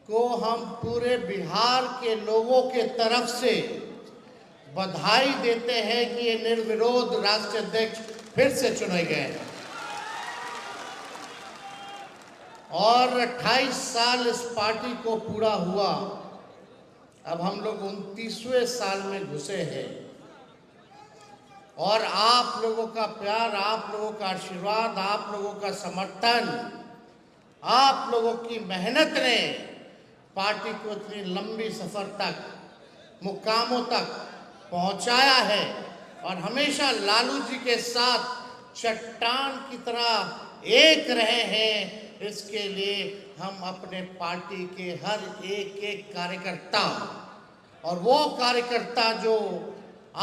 को हम पूरे बिहार के लोगों के तरफ से बधाई देते हैं कि ये निर्विरोध राष्ट्रीय अध्यक्ष फिर से चुने गए हैं और 28 साल इस पार्टी को पूरा हुआ। अब हम लोग 29वें साल में घुसे हैं और आप लोगों का प्यार, आप लोगों का आशीर्वाद, आप लोगों का समर्थन, आप लोगों की मेहनत ने पार्टी को इतनी लंबी सफर तक, मुकामों तक पहुंचाया है और हमेशा लालू जी के साथ चट्टान की तरह एक रहे हैं। इसके लिए हम अपने पार्टी के हर एक एक कार्यकर्ता और वो कार्यकर्ता जो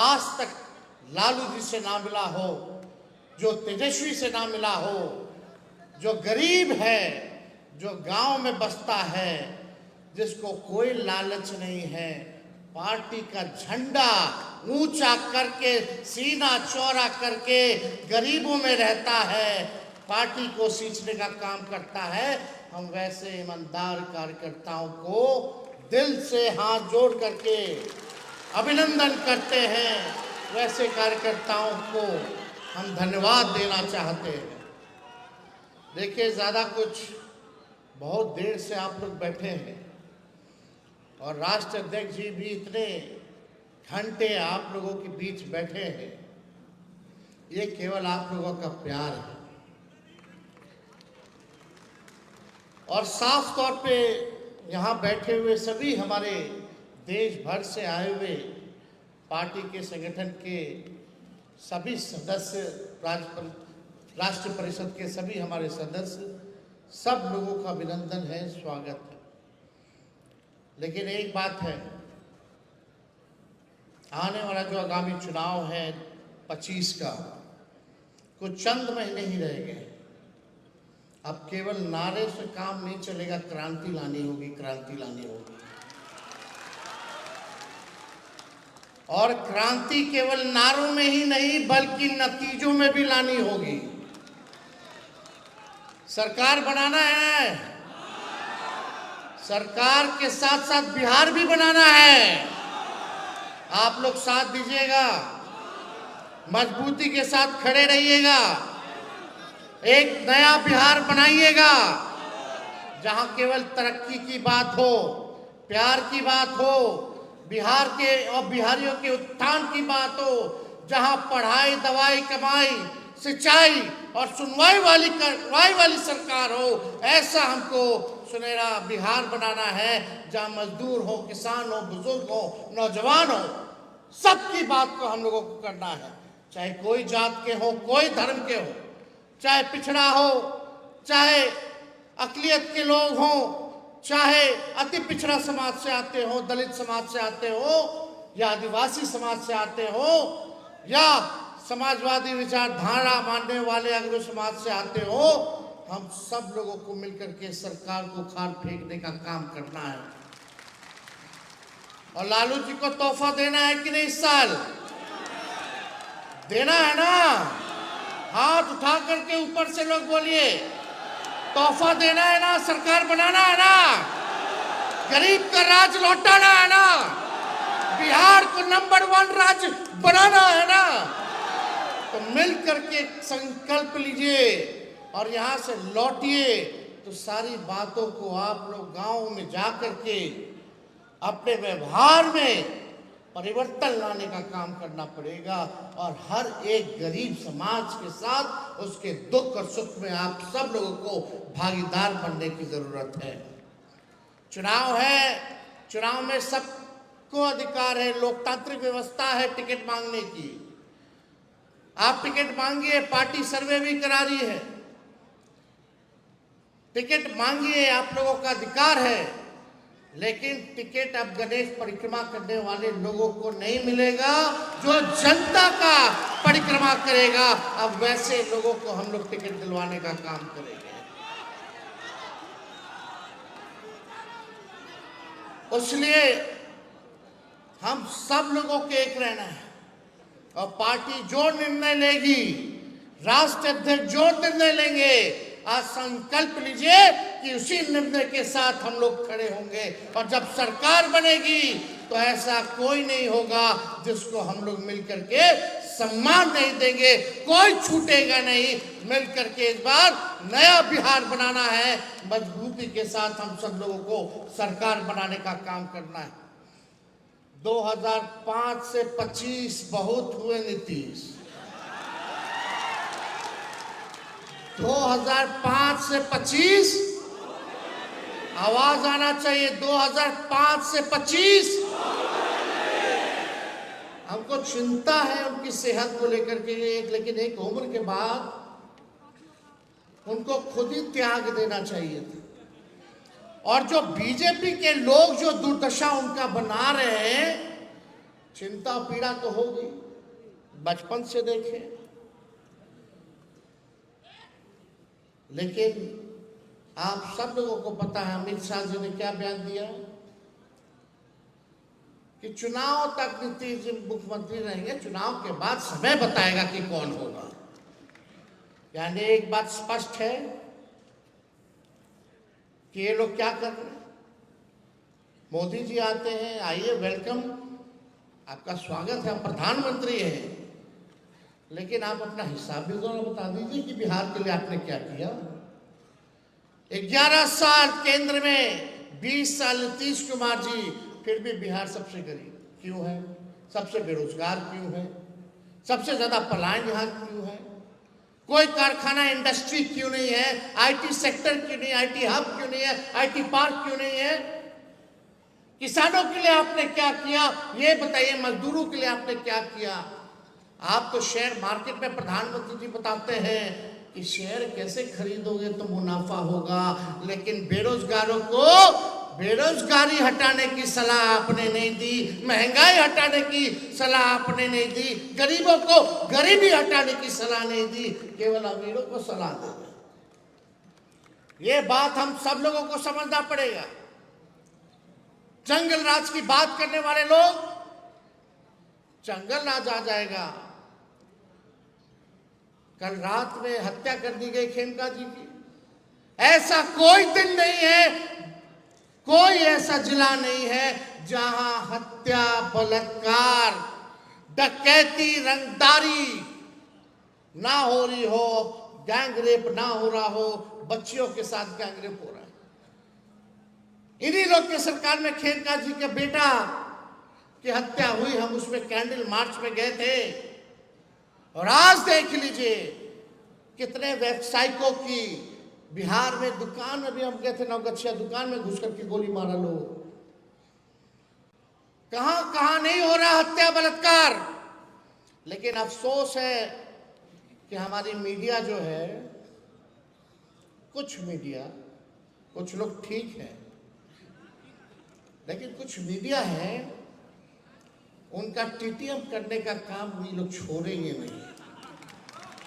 आज तक लालू जी से ना मिला हो, जो तेजस्वी से ना मिला हो, जो गरीब है, जो गांव में बसता है, जिसको कोई लालच नहीं है, पार्टी का झंडा ऊंचा करके, सीना चौड़ा करके गरीबों में रहता है, पार्टी को सींचने का काम करता है। हम वैसे ईमानदार कार्यकर्ताओं को दिल से हाथ जोड़ करके अभिनंदन करते हैं। वैसे कार्यकर्ताओं को हम धन्यवाद देना चाहते हैं। देखिए, ज़्यादा कुछ, बहुत देर से आप लोग बैठे हैं और राष्ट्रीय अध्यक्ष जी भी इतने घंटे आप लोगों के बीच बैठे हैं। ये केवल आप लोगों का प्यार है और साफ तौर पे यहाँ बैठे हुए सभी हमारे देश भर से आए हुए पार्टी के संगठन के सभी सदस्य, राष्ट्रीय परिषद के सभी हमारे सदस्य, सब लोगों का अभिनंदन है, स्वागत है। लेकिन एक बात है, आने वाला जो आगामी चुनाव है 25 का, कुछ चंद महीने ही रह गए। अब केवल नारे से काम नहीं चलेगा, क्रांति लानी होगी, क्रांति लानी होगी। और क्रांति केवल नारों में ही नहीं बल्कि नतीजों में भी लानी होगी। सरकार बनाना है, सरकार के साथ साथ बिहार भी बनाना है। आप लोग साथ दीजिएगा, मजबूती के साथ खड़े रहिएगा, एक नया बिहार बनाइएगा जहां केवल तरक्की की बात हो, प्यार की बात हो, बिहार के और बिहारियों के उत्थान की बात हो, जहां पढ़ाई, दवाई, कमाई, सिंचाई और सुनवाई वाली सरकार हो। ऐसा हमको सुनहरा बिहार बनाना है जहां मजदूर हो, किसान हो, बुजुर्ग हो, नौजवान हो, सबकी बात को हम लोगों को करना है। चाहे कोई जात के हो, कोई धर्म के हो, चाहे पिछड़ा हो, चाहे अकलियत के लोग हों, चाहे अति पिछड़ा समाज से आते हो, दलित समाज से आते हो, या आदिवासी समाज से आते हो, या समाजवादी विचारधारा मानने वाले अग्र समाज से आते हो, हम सब लोगों को मिलकर के सरकार को खाल फेंकने का काम करना है। और लालू जी को तोहफा देना है कि नहीं? इस साल देना है ना? हाथ उठा करके ऊपर से लोग बोलिए, तोहफा देना है ना? सरकार बनाना है ना? गरीब का राज लौटाना है ना? बिहार को नंबर 1 राज्य बनाना है ना? तो मिल करके संकल्प लीजिए और यहाँ से लौटिए तो सारी बातों को आप लोग गांव में जा करके अपने व्यवहार में परिवर्तन लाने का काम करना पड़ेगा। और हर एक गरीब समाज के साथ उसके दुख और सुख में आप सब लोगों को भागीदार बनने की जरूरत है। चुनाव है, चुनाव में सबको अधिकार है, लोकतांत्रिक व्यवस्था है टिकट मांगने की। आप टिकट मांगिए, पार्टी सर्वे भी करा रही है, टिकट मांगिए, आप लोगों का अधिकार है। लेकिन टिकट अब गणेश परिक्रमा करने वाले लोगों को नहीं मिलेगा, जो जनता का परिक्रमा करेगा। अब वैसे लोगों को हम लोग टिकट दिलवाने का काम करेंगे। इसलिए हम सब लोगों के एक रहना है और पार्टी जो निर्णय लेगी, राष्ट्रीय अध्यक्ष जो निर्णय लेंगे, आज संकल्प लीजिए कि उसी निर्णय के साथ हम लोग खड़े होंगे। और जब सरकार बनेगी तो ऐसा कोई नहीं होगा जिसको हम लोग मिलकर के सम्मान नहीं देंगे, कोई छूटेगा नहीं। मिलकर के इस बार नया बिहार बनाना है, मजबूती के साथ हम सब लोगों को सरकार बनाने का काम करना है। 2005 से 25 बहुत हुए नीतीश। 2005 से 25 आवाज आना चाहिए। 2005 से 25 हमको चिंता है उनकी सेहत को लेकर के, लेकिन एक उम्र के बाद उनको खुद ही त्याग देना चाहिए था। और जो बीजेपी के लोग जो दुर्दशा उनका बना रहे हैं, चिंता पीड़ा तो होगी, बचपन से देखे। लेकिन आप सब लोगों को पता है अमित शाह जी ने क्या बयान दिया कि चुनाव तक नीतीश जी मुख्यमंत्री रहेंगे, चुनाव के बाद समय बताएगा कि कौन होगा। यानी एक बात स्पष्ट है कि ये लोग क्या कर रहे हैं। मोदी जी आते हैं, आइए वेलकम, आपका स्वागत है, आप प्रधानमंत्री हैं, लेकिन आप अपना हिसाब भी जरा बता दीजिए कि बिहार के लिए आपने क्या किया। 11 साल केंद्र में, 20 साल नीतीश कुमार जी, फिर भी बिहार सबसे गरीब क्यों है, सबसे बेरोजगार क्यों है, सबसे ज्यादा पलायन यहाँ क्यों है, कोई कारखाना इंडस्ट्री क्यों नहीं है, आईटी सेक्टर क्यों नहीं, आईटी हब क्यों नहीं है, आईटी पार्क क्यों नहीं है। किसानों के लिए आपने क्या किया ये बताइए, मजदूरों के लिए आपने क्या किया। आप तो शेयर मार्केट में प्रधानमंत्री जी बताते हैं कि शेयर कैसे खरीदोगे तो मुनाफा होगा, लेकिन बेरोजगारों को बेरोजगारी हटाने की सलाह आपने नहीं दी, महंगाई हटाने की सलाह आपने नहीं दी, गरीबों को गरीबी हटाने की सलाह नहीं दी, केवल अमीरों को सलाह दे। ये बात हम सब लोगों को समझना पड़ेगा। जंगल राज की बात करने वाले लोग, जंगल राज आ जाएगा। कल रात में हत्या कर दी गई खेमका जी की। ऐसा कोई दिन नहीं है, कोई ऐसा जिला नहीं है जहां हत्या, बलात्कार, डकैती, रंगदारी ना हो रही हो, गैंग रेप ना हो रहा हो, बच्चियों के साथ गैंग रेप हो रहा है। इन्हीं लोग के सरकार में खेमका जी के बेटा की हत्या हुई, हम उसमें कैंडल मार्च में गए थे। और आज देख लीजिए कितने व्यवसायिकों की बिहार में दुकान में भी हम गए थे, नवगछिया दुकान में घुस करके गोली मारा लोग। कहां कहां नहीं हो रहा हत्या, बलात्कार। लेकिन अफसोस है कि हमारी मीडिया जो है, कुछ मीडिया, कुछ लोग ठीक है, लेकिन कुछ मीडिया है उनका टीटीएम करने का काम भी लोग छोड़ेंगे नहीं।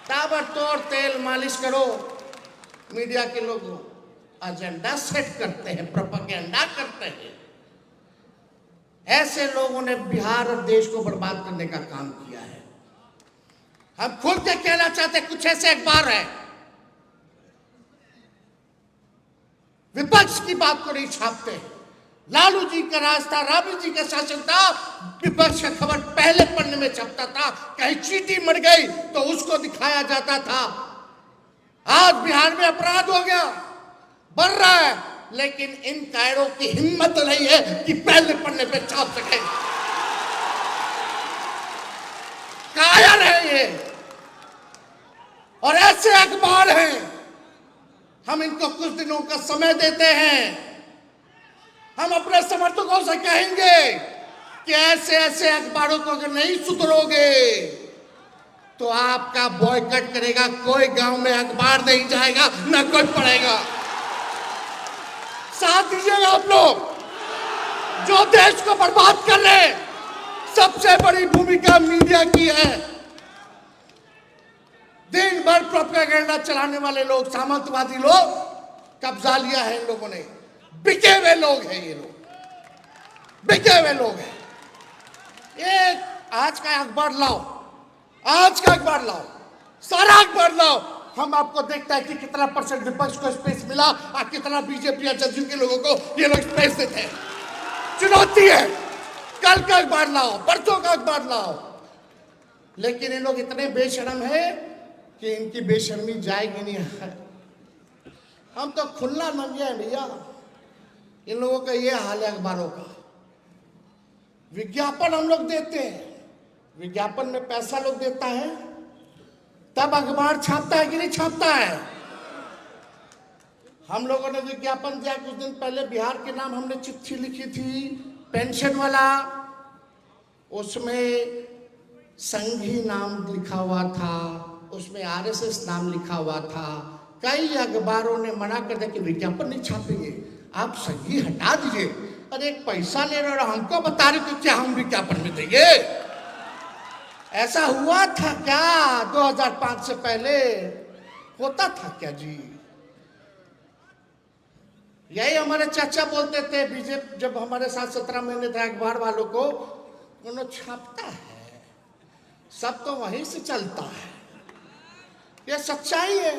ताबड़तोड़ तेल मालिश करो। मीडिया के लोग एजेंडा सेट करते हैं, प्रोपेगेंडा करते हैं। ऐसे लोगों ने बिहार और देश को बर्बाद करने का काम किया है। हम खुल के कहना चाहते, कुछ ऐसे अखबार है विपक्ष की बात को नहीं छापते। लालू जी का राज था, राबड़ी जी का शासन था, विपक्ष का खबर पहले पन्ने में छपता था। कहीं चींटी मर गई तो उसको दिखाया जाता था। आज बिहार में अपराध हो गया, बढ़ रहा है, लेकिन इन कायरों की हिम्मत नहीं है कि पहले पन्ने पे छाप सके। कायर है ये, और ऐसे अखबार हैं। हम इनको कुछ दिनों का समय देते हैं। हम अपने समर्थकों से कहेंगे कि ऐसे ऐसे अखबारों को अगर नहीं सुधरोगे तो आपका बॉयकॉट करेगा। कोई गांव में अखबार नहीं जाएगा, ना कोई पढ़ेगा। साथ दीजिएगा आप लोग जो देश को बर्बाद कर रहे। सबसे बड़ी भूमिका मीडिया की है। दिन भर प्रोपेगेंडा चलाने वाले लोग, सामंतवादी लोग, कब्जा लिया है इन लोगों ने। बिके हुए लोग हैं ये लोग, बिके हुए लोग हैं। एक आज का अखबार लाओ, आज का अखबार लाओ, सारा अखबार लाओ, हम आपको देखता है कि कितना % विपक्ष को स्पेस मिला और कितना बीजेपी या जदयू के लोगों को ये लोग स्पेस देते हैं। चुनौती है, कल का अखबार लाओ, परसों का अखबार लाओ। लेकिन ये लोग इतने बेशर्म है कि इनकी बेशर्मी जाएगी नहीं है। हम तो खुला नंगे हैं भैया। इन लोगों का ये हाल है अखबारों का। विज्ञापन हम लोग देते हैं, विज्ञापन में पैसा लोग देता है, तब अखबार छापता है कि नहीं छापता है। हम लोगों ने विज्ञापन दिया कुछ दिन पहले, बिहार के नाम हमने चिट्ठी लिखी थी पेंशन वाला, उसमें संघी नाम लिखा हुआ था, उसमें RSS नाम लिखा हुआ था। कई अखबारों ने मना कर दिया कि विज्ञापन नहीं छापेंगे, आप संघी हटा दीजिए। अरे पैसा ले रहे हो, हमको बता रहे हो क्या हम विज्ञापन में देंगे? ऐसा हुआ था क्या 2005 से पहले? होता था क्या जी? यही हमारे चाचा बोलते थे बीजेपी जब हमारे साथ 17 महीने थे अखबार वालों को, उन्होंने छापता है, सब तो वहीं से चलता है, ये सच्चाई है।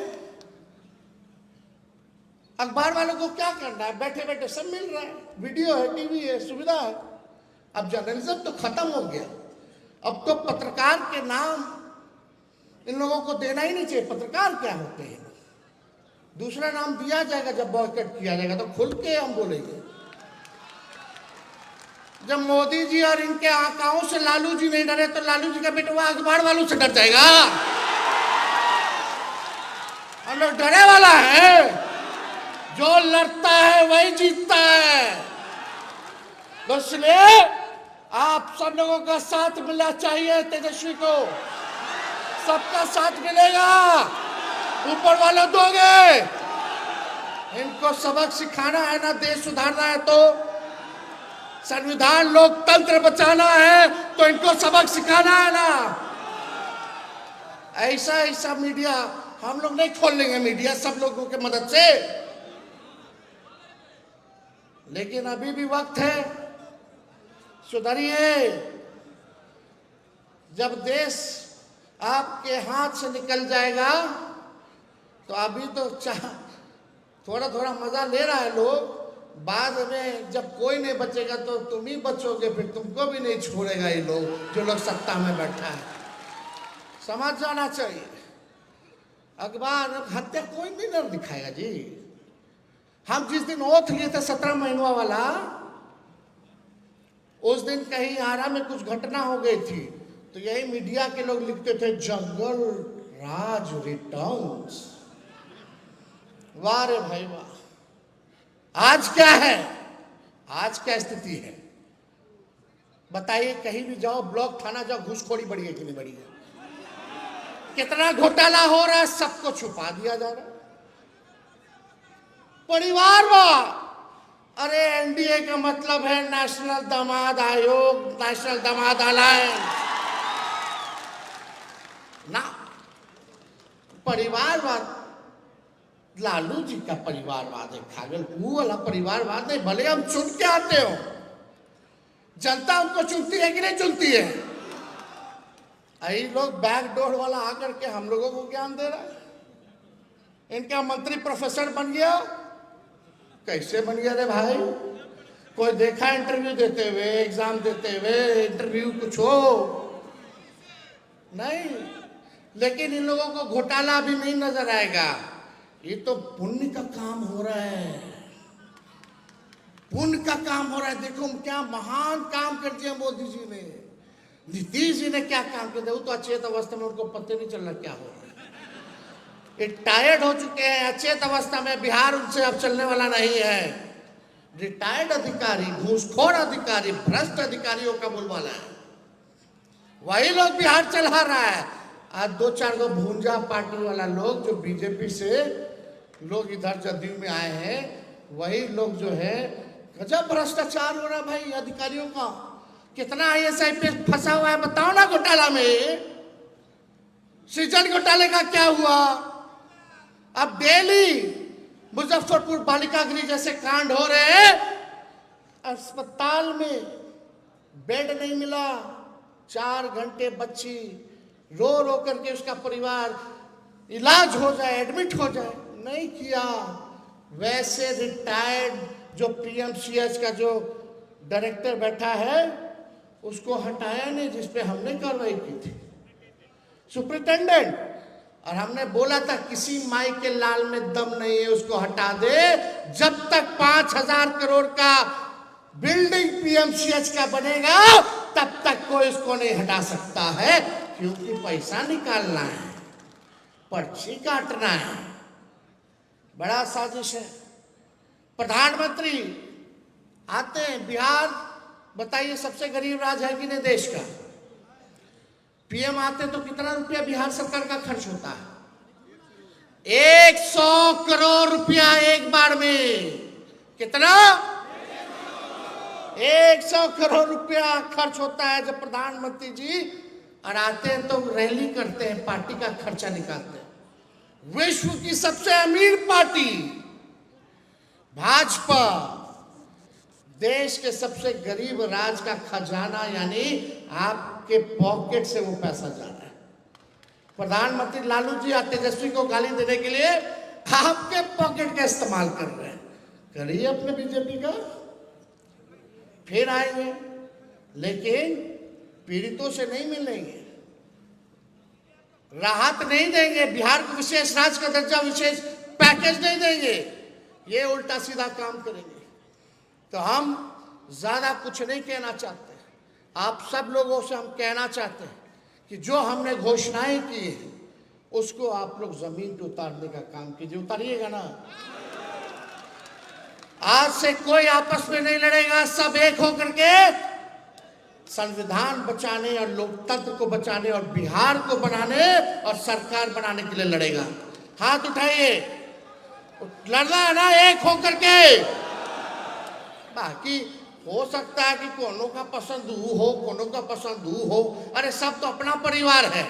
अखबार वालों को क्या करना है, बैठे बैठे सब मिल रहा है, वीडियो है, टीवी है, सुविधा है। अब जर्नलिज्म तो खत्म हो गया, अब तो पत्रकार के नाम इन लोगों को देना ही नहीं चाहिए। पत्रकार क्या होते हैं? दूसरा नाम दिया जाएगा जब बॉयकॉट किया जाएगा तो खुल के हम बोलेंगे। जब मोदी जी और इनके आकाओं से लालू जी नहीं डरे तो लालू जी का बेटा अखबार वालों से डर जाएगा। हम लोग डरे वाला है, जो लड़ता है वही जीतता है। तो इसलिए आप सब लोगों का साथ मिलना चाहिए। तेजस्वी को सबका साथ मिलेगा, ऊपर वाले दोगे। इनको सबक सिखाना है ना, देश सुधारना है तो, संविधान लोकतंत्र बचाना है तो इनको सबक सिखाना है ना। ऐसा ऐसा मीडिया हम लोग नहीं खोल लेंगे, मीडिया सब लोगों के मदद से। लेकिन अभी भी वक्त है, सुधरिए। जब देश आपके हाथ से निकल जाएगा तो अभी तो थोड़ा थोड़ा मजा ले रहा है लोग, बाद में जब कोई नहीं बचेगा तो तुम ही बचोगे, फिर तुमको भी नहीं छोड़ेगा ये लोग, जो लोग सत्ता में बैठा है। समझ जाना चाहिए। अखबार हत्या कोई नहीं न दिखाएगा जी। हम जिस दिन ओथ लिए थे 17 महीनों वाला, उस दिन कहीं आरा में कुछ घटना हो गई थी तो यही मीडिया के लोग लिखते थे जंगल राज रिटर्न्स। वाह रे भाई वाह। आज क्या है, आज क्या स्थिति है बताइए? कहीं भी जाओ, ब्लॉक थाना जाओ, घूसखोरी बढ़ी है कि नहीं बढ़ी है? कितना घोटाला हो रहा है, सबको छुपा दिया जा रहा है। परिवारवाद, अरे NDA का मतलब है नेशनल दामाद आयोग, नेशनल दामाद अलायंस ना। परिवारवाद लालू जी का परिवारवाद है, खागल वो वाला परिवारवाद नहीं। भले हम चुन के आते हो, जनता हमको चुनती है कि नहीं चुनती है? यही लोग बैकडोर वाला आकर के हम लोगों को ज्ञान दे रहा है। इनका मंत्री प्रोफेसर बन गया, कैसे बन गया रे भाई? कोई देखा इंटरव्यू देते हुए, एग्जाम देते हुए? इंटरव्यू कुछ हो नहीं। लेकिन इन लोगों को घोटाला भी नहीं नजर आएगा। ये तो पुण्य का काम हो रहा है, पुण्य का काम हो रहा है। देखो क्या महान काम कर दिया मोदी जी ने, नीतीश जी ने क्या काम किया। वो तो अचेत अवस्था में, उनको पता नहीं चल रहा क्या हो रहा है। ये टायर्ड हो चुके हैं, अचेत अवस्था में। बिहार उनसे अब चलने वाला नहीं है। रिटायर्ड अधिकारी, घूसखोर अधिकारी, भ्रष्ट अधिकारियों का बोलबाला है, वही लोग बिहार चला रहा है। आज 2-4 गो भूंजा पार्टी वाला लोग जो बीजेपी से लोग इधर जदयू में आए हैं, वही लोग जो है, गजब भ्रष्टाचार हो रहा है भाई अधिकारियों का। कितना IAS फंसा हुआ है बताओ ना घोटाला में। सृजन घोटाले का क्या हुआ? अब डेली मुजफ्फरपुर बालिका गृह जैसे कांड हो रहे हैं, अस्पताल में बेड नहीं मिला, 4 घंटे बच्ची रो रो करके उसका परिवार इलाज हो जाए, एडमिट हो जाए, नहीं किया। वैसे रिटायर्ड जो पीएमसीएच का जो डायरेक्टर बैठा है उसको हटाया नहीं, जिसपे हमने कार्रवाई की थी, सुप्रिंटेंडेंट। और हमने बोला था किसी माई के लाल में दम नहीं है, उसको हटा दे। जब तक 5,000 करोड़ का बिल्डिंग पीएमसीएच का बनेगा तब तक कोई इसको नहीं हटा सकता है, क्योंकि पैसा निकालना है, पर्ची काटना है। बड़ा साजिश है। प्रधानमंत्री आते हैं बिहार, बताइए सबसे गरीब राज्य है कि नहीं देश का। पीएम आते तो कितना रुपया बिहार सरकार का खर्च होता है? 100 करोड़ रुपया एक बार में। कितना? 100 करोड़ रुपया खर्च होता है जब प्रधानमंत्री जी और आते हैं तो रैली करते हैं, पार्टी का खर्चा निकालते हैं। विश्व की सबसे अमीर पार्टी भाजपा देश के सबसे गरीब राज्य का खजाना, यानी आपके पॉकेट से वो पैसा जा रहा है। प्रधानमंत्री लालू जी और तेजस्वी को गाली देने के लिए आपके पॉकेट का इस्तेमाल कर रहे हैं। करिए अपने बीजेपी का, फिर आएंगे, लेकिन पीड़ितों से नहीं मिलेंगे, राहत नहीं देंगे, बिहार को विशेष राज्य का दर्जा, विशेष पैकेज नहीं देंगे, ये उल्टा सीधा काम करेंगे। तो हम ज्यादा कुछ नहीं कहना चाहते, आप सब लोगों से हम कहना चाहते हैं कि जो हमने घोषणाएं की है उसको आप लोग जमीन पे उतारने का काम कीजिए। उतारिएगा ना? आज से कोई आपस में नहीं लड़ेगा, सब एक होकर के संविधान बचाने और लोकतंत्र को बचाने और बिहार को बनाने और सरकार बनाने के लिए लड़ेगा। हाथ उठाइए, लड़ना है ना एक होकर के। बाकी हो सकता है कि कोनो का पसंद ऊ हो, कोनो का पसंद ऊ हो, अरे सब तो अपना परिवार है।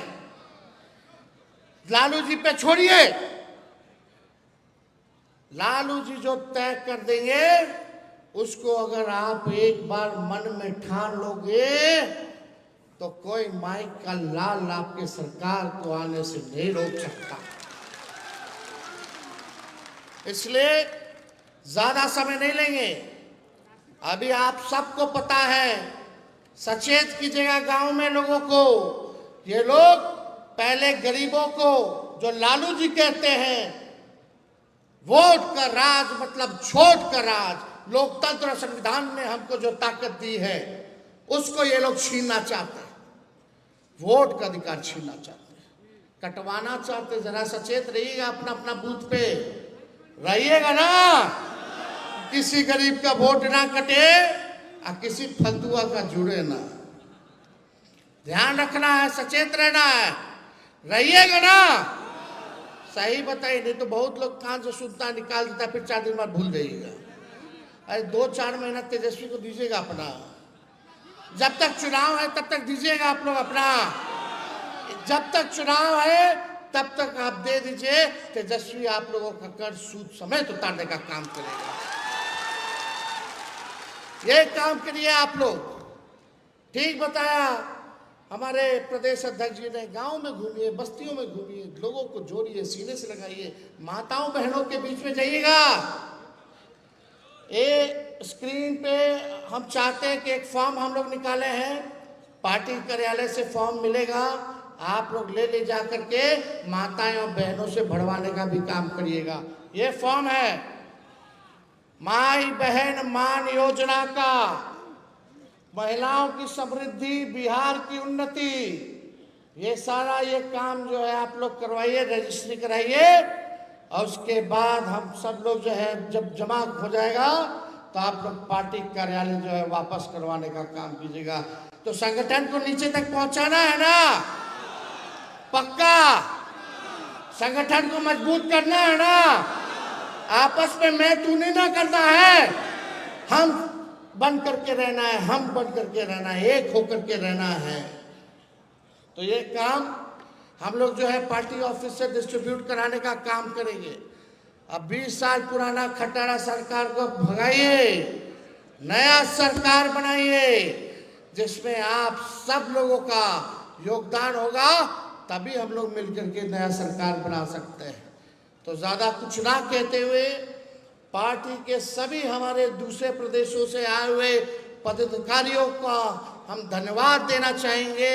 लालू जी पे छोड़िए, लालू जी जो तय कर देंगे उसको अगर आप एक बार मन में ठान लोगे तो कोई माइक का लाल आपके सरकार को आने से नहीं रोक सकता। इसलिए ज्यादा समय नहीं लेंगे। अभी आप सबको पता है, सचेत कीजिएगा गांव में लोगों को। ये लोग पहले गरीबों को, जो लालू जी कहते हैं वोट का राज मतलब छोट का राज, लोकतंत्र और संविधान ने हमको जो ताकत दी है उसको ये लोग छीनना चाहते हैं, वोट का अधिकार छीनना चाहते हैं, कटवाना चाहते हैं। जरा सचेत रहिएगा, अपना अपना बूथ पे रहिएगा ना, किसी गरीब का वोट ना कटे और किसी फलतुआ का जुड़े ना। ध्यान रखना है, सचेत रहना है, रहिएगा ना। सही बताइए, नहीं तो बहुत लोग कान से सुनता निकाल देता, फिर 4 दिन बाद भूल जाइएगा। अरे 2-4 महीना तेजस्वी को दीजिएगा अपना, जब तक चुनाव है तब तक दीजिएगा आप लोग अपना, जब तक चुनाव है तब तक आप दे दीजिए। तेजस्वी आप लोगों का कर्ज सूद समेत उतारने का काम करेगा। ये काम करिए आप लोग। ठीक बताया हमारे प्रदेश अध्यक्ष जी ने। गांव में घूमिए, बस्तियों में घूमिए, लोगों को जोड़िए, सीने से लगाइए, माताओं बहनों के बीच में जाइएगा। ये स्क्रीन पे हम चाहते हैं कि एक फॉर्म हम लोग निकाले हैं, पार्टी कार्यालय से फॉर्म मिलेगा, आप लोग ले जा करके माताएं और बहनों से भरवाने का भी काम करिएगा। ये फॉर्म है माई बहन मान योजना का, महिलाओं की समृद्धि, बिहार की उन्नति, ये सारा ये काम जो है आप लोग करवाइए, रजिस्ट्री कराइए। और उसके बाद हम सब लोग जो है जब जमा हो जाएगा तो आप लोग पार्टी कार्यालय जो है वापस करवाने का काम कीजिएगा। तो संगठन को नीचे तक पहुंचाना है ना, पक्का। संगठन को मजबूत करना है ना, आपस में मैं तू नहीं ना करना है, हम बन करके रहना है, हम बन करके रहना है, एक होकर के रहना है। तो ये काम हम लोग जो है पार्टी ऑफिस से डिस्ट्रीब्यूट कराने का काम करेंगे। अब 20 साल पुराना खटारा सरकार को भगाइए, नया सरकार बनाइए जिसमें आप सब लोगों का योगदान होगा तभी हम लोग मिलकर के नया सरकार बना सकते हैं। तो ज़्यादा कुछ ना कहते हुए पार्टी के सभी हमारे दूसरे प्रदेशों से आए हुए पदाधिकारियों का हम धन्यवाद देना चाहेंगे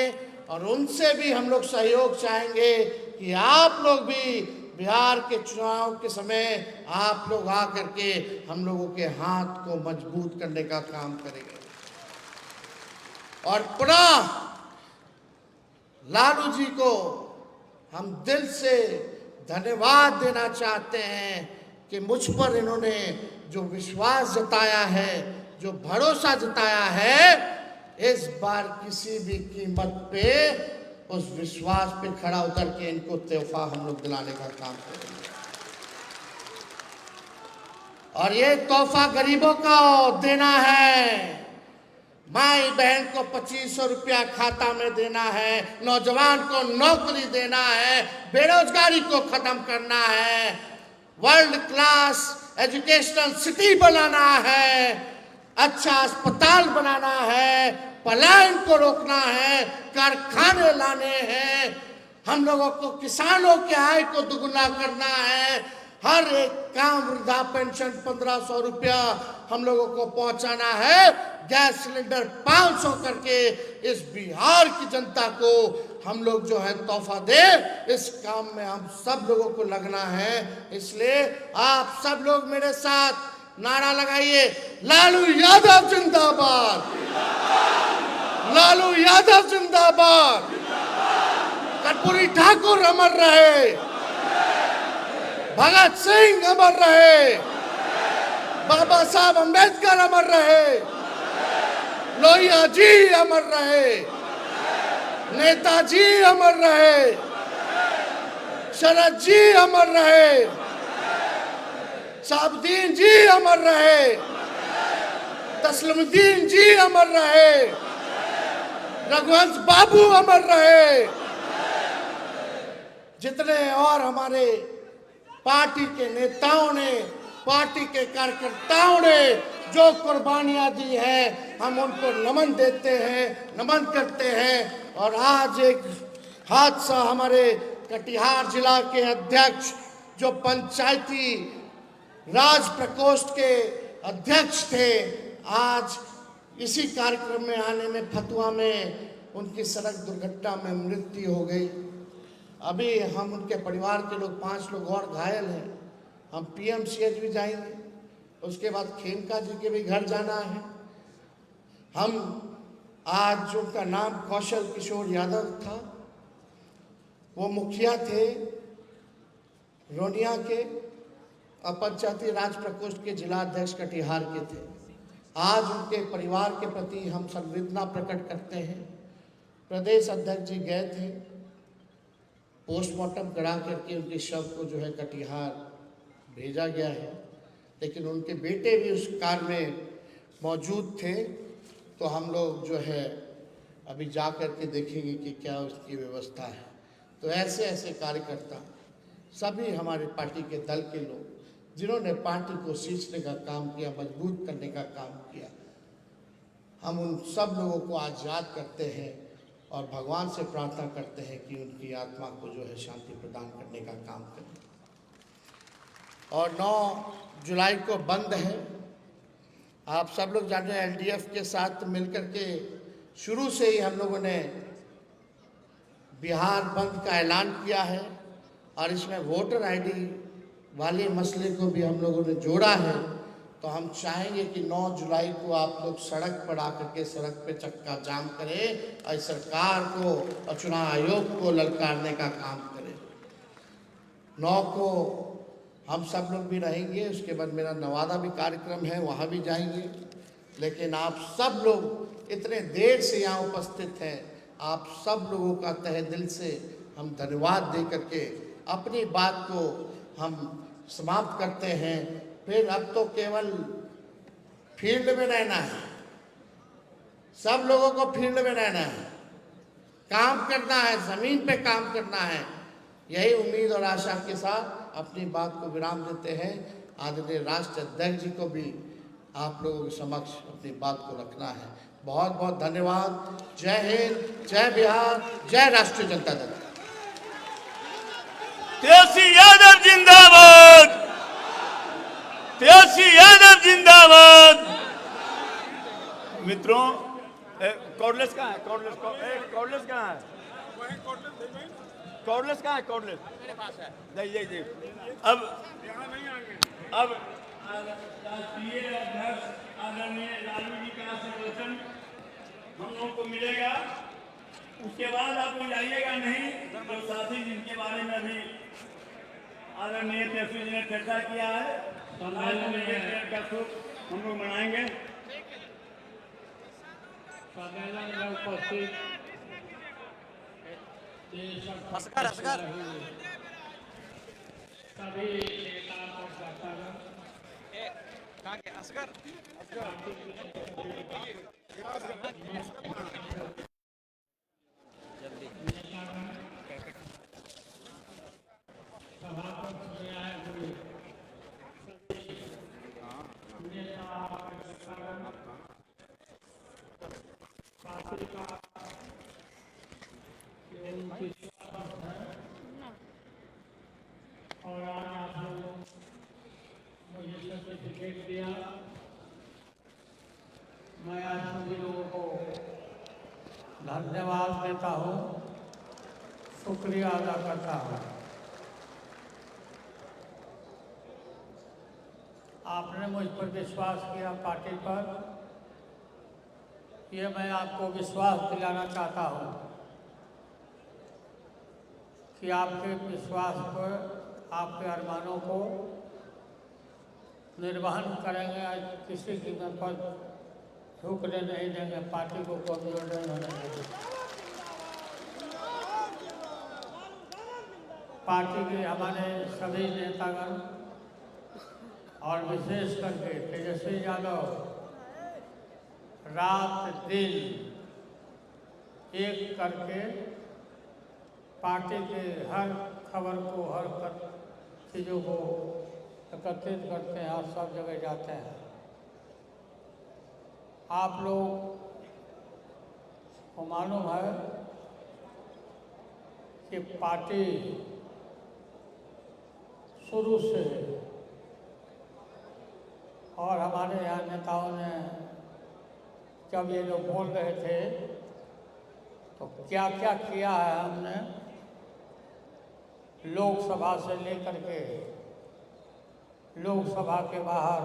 और उनसे भी हम लोग सहयोग चाहेंगे कि आप लोग भी बिहार के चुनाव के समय आप लोग आकर के हम लोगों के हाथ को मजबूत करने का काम करेंगे। और पुनः लालू जी को हम दिल से धन्यवाद देना चाहते हैं कि मुझ पर इन्होंने जो विश्वास जताया है, जो भरोसा जताया है, इस बार किसी भी कीमत पे उस विश्वास पे खड़ा उतर के इनको तोहफा हम लोग दिलाने का काम करेंगे। और ये तोहफा गरीबों को देना है। माई बहन को 2500 रुपया खाता में देना है, नौजवान को नौकरी देना है, बेरोजगारी को खत्म करना है, वर्ल्ड क्लास एजुकेशनल सिटी बनाना है, अच्छा अस्पताल बनाना है, पलायन को रोकना है, कारखाने लाने हैं, हम लोगों को किसानों के आय को दुगुना करना है, हर एक काम वृद्धा पेंशन 1500 रुपया हम लोगों को पहुंचाना है, गैस सिलेंडर 500 करके इस बिहार की जनता को हम लोग जो है तोहफा दे। इस काम में हम सब लोगों को लगना है। इसलिए आप सब लोग मेरे साथ नारा लगाइए, लालू यादव जिंदाबाद, लालू यादव जिंदाबाद, कर्पूरी ठाकुर अमर रहे, भगत सिंह अमर रहे, बाबा साहब अम्बेडकर अमर रहे, लोहिया जी अमर रहे, नेताजी अमर रहे, शरद जी अमर रहे, साबुद्दीन जी अमर रहे, तस्लीमुद्दीन जी अमर रहे, रघुवंश बाबू अमर रहे, जितने और हमारे पार्टी के नेताओं ने, पार्टी के कार्यकर्ताओं ने जो कुर्बानियां दी है, हम उनको नमन देते हैं, नमन करते हैं। और आज एक हादसा, हमारे कटिहार जिला के अध्यक्ष जो पंचायती राज प्रकोष्ठ के अध्यक्ष थे, आज इसी कार्यक्रम में आने में फतुआ में उनकी सड़क दुर्घटना में मृत्यु हो गई। अभी हम उनके परिवार के लोग 5 लोग और घायल हैं। हम पीएमसीएच भी जाएंगे, उसके बाद खेमका जी के भी घर जाना है। हम आज जो उनका नाम कौशल किशोर यादव था, वो मुखिया थे रोनिया के और पंचायती राज प्रकोष्ठ के जिला अध्यक्ष कटिहार के थे। आज उनके परिवार के प्रति हम संवेदना प्रकट करते हैं। प्रदेश अध्यक्ष जी गए थे, पोस्टमार्टम करा करके उनके शव को जो है कटिहार भेजा गया है, लेकिन उनके बेटे भी उस कार में मौजूद थे। तो हम लोग जो है अभी जा कर के देखेंगे कि क्या उसकी व्यवस्था है। तो ऐसे ऐसे कार्यकर्ता, सभी हमारे पार्टी के दल के लोग जिन्होंने पार्टी को सींचने का काम किया, मजबूत करने का काम किया, हम उन सब लोगों को आज याद करते हैं और भगवान से प्रार्थना करते हैं कि उनकी आत्मा को जो है शांति प्रदान करने का काम करें। और 9 जुलाई को बंद है। आप सब लोग जानते हैं, एलडीएफ के साथ मिलकर के शुरू से ही हम लोगों ने बिहार बंद का ऐलान किया है और इसमें वोटर आईडी वाले मसले को भी हम लोगों ने जोड़ा है। तो हम चाहेंगे कि 9 जुलाई को आप लोग सड़क पर आकर के सड़क पे चक्का जाम करें और सरकार को और चुनाव आयोग को ललकारने का काम करें। 9 को हम सब लोग भी रहेंगे, उसके बाद मेरा नवादा भी कार्यक्रम है, वहाँ भी जाएंगे। लेकिन आप सब लोग इतने देर से यहाँ उपस्थित हैं, आप सब लोगों का तहे दिल से हम धन्यवाद दे करके अपनी बात को हम समाप्त करते हैं। फिर अब तो केवल फील्ड में रहना है, सब लोगों को फील्ड में रहना है, काम करना है, ज़मीन पे काम करना है। यही उम्मीद और आशा के साथ अपनी बात को विराम देते हैं। आदरणीय राष्ट्र अध्यक्ष जी को भी आप लोगों के समक्ष अपनी बात को रखना है। बहुत बहुत धन्यवाद। जय हिंद, जय बिहार, जय राष्ट्रीय जनता दल। तेजस्वी यादव जिंदाबाद, तेजस्वी यादव जिंदाबाद। मित्रों, कॉर्डलेस कहाँ है? कॉर्डलेस कॉर्डलेस कहाँ है? कॉर्डलेस कहाँ है? कॉर्डलेस मेरे पास है। जी। अब राष्ट्रीय अध्यक्ष आदरणीय लालू जी का संबोधन हम लोगों को मिलेगा। उसके बाद आप लोग जाइएगा नहीं, जो साथी जिनके बारे में अभी आदरणीय तेजस्वी जी ने चर्चा किया है, का सुख हम लोग मनाएंगे। सम्मेलन में उपस्थित सभी नेता और आज आप लोग मुझे सर्टिफिकेट दिया। मैं आज सभी लोगों को धन्यवाद देता हूँ, शुक्रिया अदा करता हूँ। आपने मुझ पर विश्वास किया, पार्टी पर, ये मैं आपको विश्वास दिलाना चाहता हूँ कि आपके विश्वास पर, आपके अरमानों को निर्वहन करेंगे। आज किसी की मैं पर झुकने नहीं देंगे, पार्टी को कमजोर नहीं होने देंगे। पार्टी के हमारे सभी नेतागण और विशेष करके तेजस्वी यादव रात दिन एक करके पार्टी के हर खबर को, हर चीज़ों को एकत्रित करते हैं और सब जगह जाते हैं। आप लोग को मालूम है कि पार्टी शुरू से और हमारे यहाँ नेताओं ने जब ये लोग बोल रहे थे तो क्या क्या किया है हमने, लोकसभा से लेकर के लोकसभा के बाहर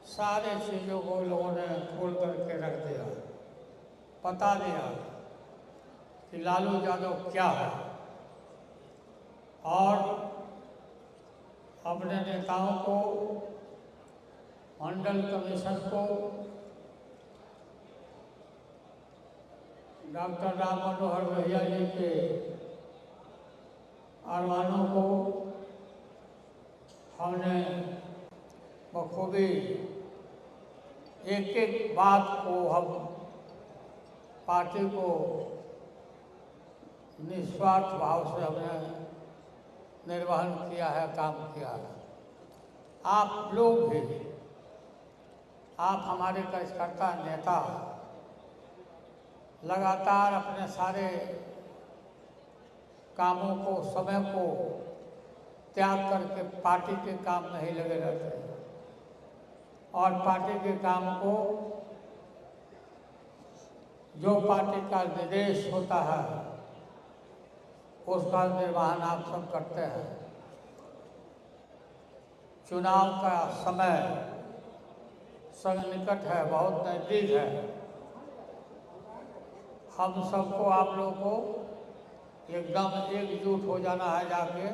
सारे चीज़ों को लोगों ने खोल करके रख दिया, बता दिया कि लालू यादव क्या है। और अपने नेताओं को, मंडल कमीशन को, डॉक्टर राम मनोहर लोहिया जी के अरमानों को हमने बखूबी एक एक बात को हम पार्टी को निस्वार्थ भाव से हमने निर्वहन किया है, काम किया है। आप लोग भी, आप हमारे कार्यकर्ता नेता लगातार अपने सारे कामों को, समय को त्याग करके पार्टी के काम में ही लगे रहते हैं और पार्टी के काम को, जो पार्टी का निर्देश होता है उसका निर्वहन आप सब करते हैं। चुनाव का समय निकट है, बहुत नज़दीक है। हम सबको, आप लोगों को एकदम एकजुट हो जाना है, जाके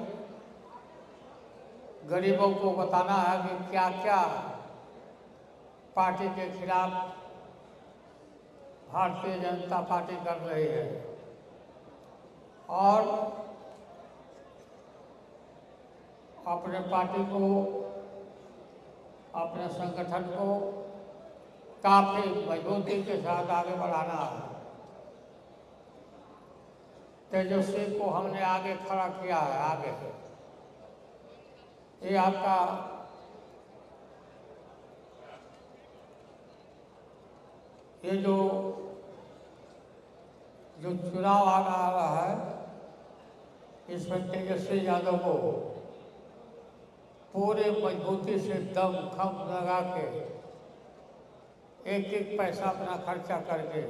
गरीबों को बताना है कि क्या क्या पार्टी के खिलाफ भारतीय जनता पार्टी कर रही है और अपने पार्टी को, अपने संगठन को काफ़ी मजबूती के साथ आगे बढ़ाना है। तेजस्वी को हमने आगे खड़ा किया है, आगे ये आपका ये जो चुनाव आ रहा है इसमें तेजस्वी यादव को पूरे मजबूती से दम खम लगा के एक एक पैसा अपना खर्चा करके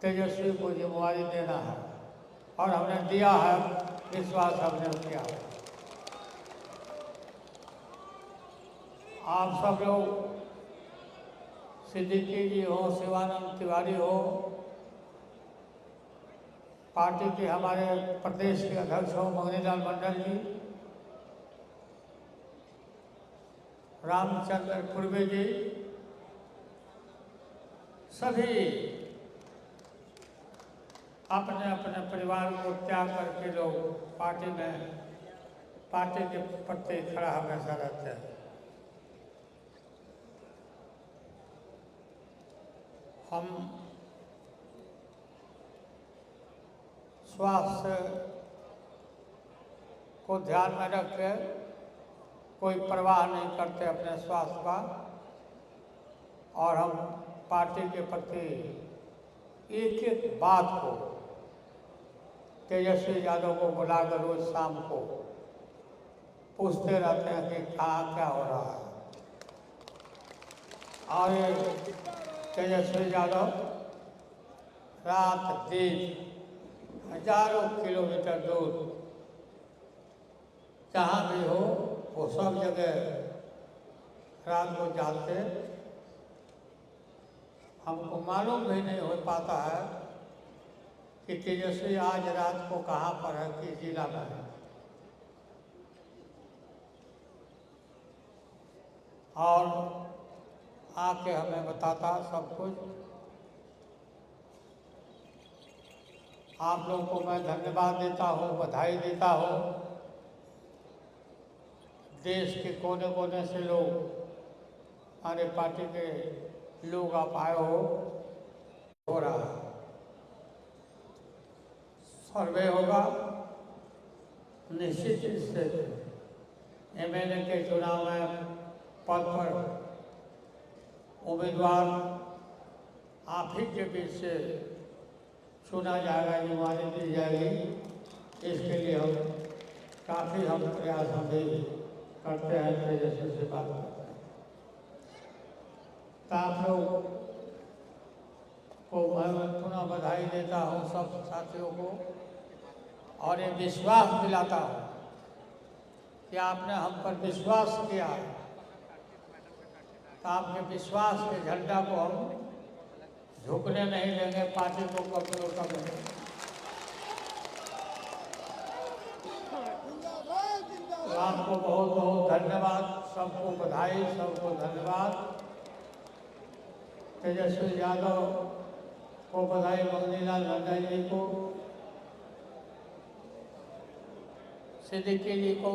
तेजस्वी को जिम्मेवारी देना है और हमने दिया है, विश्वास हमने किया है। आप सब लोग, सिद्दीकी जी हो, शिवानंद तिवारी हो, पार्टी के हमारे प्रदेश के अध्यक्ष हो मगनीलाल मंडल जी, रामचंद्र पूर्वे जी, सभी अपने अपने परिवार को त्याग करके लोग पार्टी के प्रति खड़ा हमेशा रहते हैं। हम स्वास्थ्य को ध्यान में रख के कोई परवाह नहीं करते अपने स्वास्थ्य का, और हम पार्टी के प्रति एक एक बात को तेजस्वी यादव को बुलाकर रोज शाम को पूछते रहते हैं कि कहाँ क्या हो रहा है। और ये तेजस्वी यादव रात दिन हजारों किलोमीटर दूर जहाँ भी हो वो सब जगह रात को जाते। हमको मालूम भी नहीं हो पाता है कि तेजस्वी आज रात को कहाँ पर है, किस जिला में है। और आके हमें बताता सब कुछ। आप लोगों को मैं धन्यवाद देता हूँ, बधाई देता हूँ। देश के कोने कोने से लोग, हमारे पार्टी के लोग आप आए हो रहा है। सर्वे होगा, निश्चित रूप से एमएलए के चुनाव में पद पर उम्मीदवार आप ही के बीच से चुना जाएगा, जिम्मेदारी दी जाएगी। इसके लिए हम काफ़ी प्रयास हम भी करते हैं, तेजस्वी से बात करते हैं। तो आप लोग को मैं पुनः बधाई देता हूँ सब साथियों को, और ये विश्वास दिलाता हूँ कि आपने हम पर विश्वास किया है, तो आपके विश्वास के झंडा को हम झुकने नहीं देंगे, पार्टी को कमजोर करने देंगे। तो आपको बहुत बहुत धन्यवाद, सबको बधाई, सबको धन्यवाद। तेजस्वी यादव को बधाई, मगनीलाल मंडल जी को, सिद्दीकी जी को,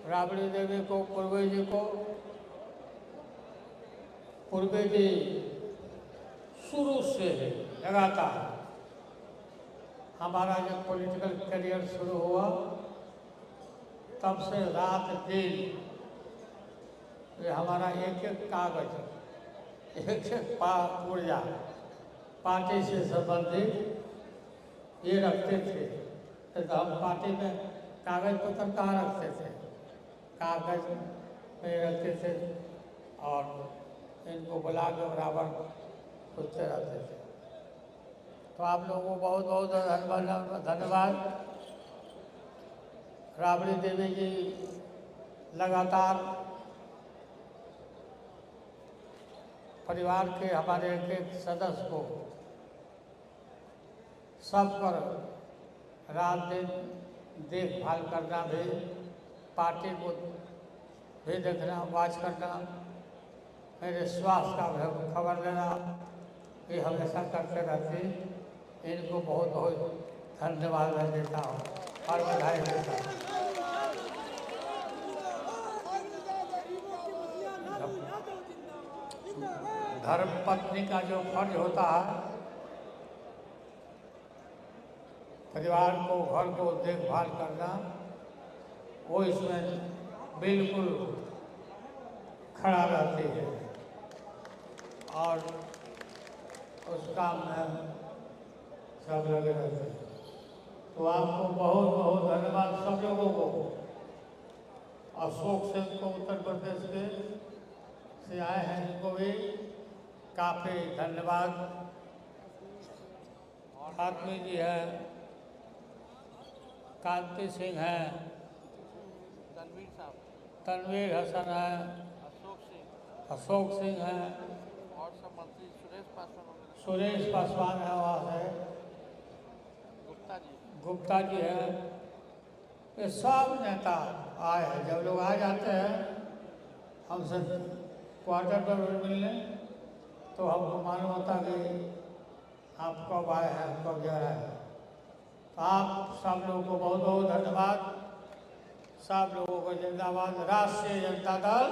राबड़ी देवी को, पूर्वे जी को। पूर्वे जी शुरू से लगातार हमारा जब पॉलिटिकल करियर शुरू हुआ तब से रात दिन ये हमारा एक एक कागज, एक एक पुर्जा पार्टी से संबंधित ये रखते थे। तो हम पार्टी में कागज पत्र कहाँ रखते थे, कागज में रखते थे और इनको बुला के बराबर पूछते रहते थे। तो आप लोगों को बहुत बहुत धन्यवाद। राबड़ी देवी जी लगातार परिवार के हमारे एक एक सदस्य को सब पर रात दिन देखभाल करना भी, पार्टी को भी देखना, वाच करना, मेरे स्वास्थ्य का भी खबर लेना, ये हमेशा करते रहते। इनको बहुत बहुत धन्यवाद मैं देता हूँ और बधाई देता हूँ। धर्मपत्नी का जो फर्ज होता है, परिवार को, घर को देखभाल करना, वो इसमें बिल्कुल खड़ा रहती है। और उस काम में सब लगे रहते हैं। तो आपको बहुत बहुत धन्यवाद सब लोगों को। अशोक सिंह को उत्तर प्रदेश के से आए हैं, इनको भी काफ़ी धन्यवाद। आदमी जी हैं, कांति सिंह हैं, तनवीर हसन है, अशोक सिंह हैं, और सब मंत्री सुरेश पासवान है वहाँ से, गुप्ता जी हैं। ये सब नेता आए हैं। जब लोग आ जाते हैं हमसे क्वार्टर पर मिलने, तो हमको मालूम होता कि आप कब आए हैं, कब जा रहे हैं। तो आप सब लोगों को बहुत बहुत धन्यवाद। सब लोगों को जिंदाबाद। राष्ट्रीय जनता दल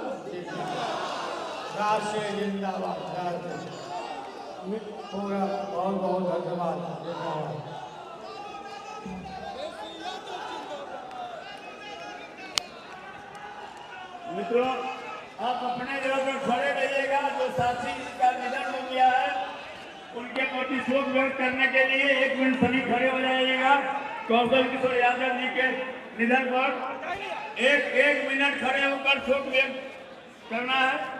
राष्ट्रीय जिंदाबाद। पूरा बहुत बहुत धन्यवाद। जिंदाबाद। मित्रों, आप अपने जगह पर खड़े रहिएगा। जो साथी का निधन हो गया है उनके प्रति शोक व्यक्त करने के लिए 1 मिनट सभी खड़े हो जाइएगा। कौशल किशोर यादव जी के निधन पर एक मिनट खड़े होकर शोक व्यक्त करना है।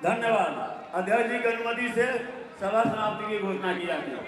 धन्यवाद। अध्यक्ष जी की अनुमति से सभा समाप्ति की घोषणा की जाती है।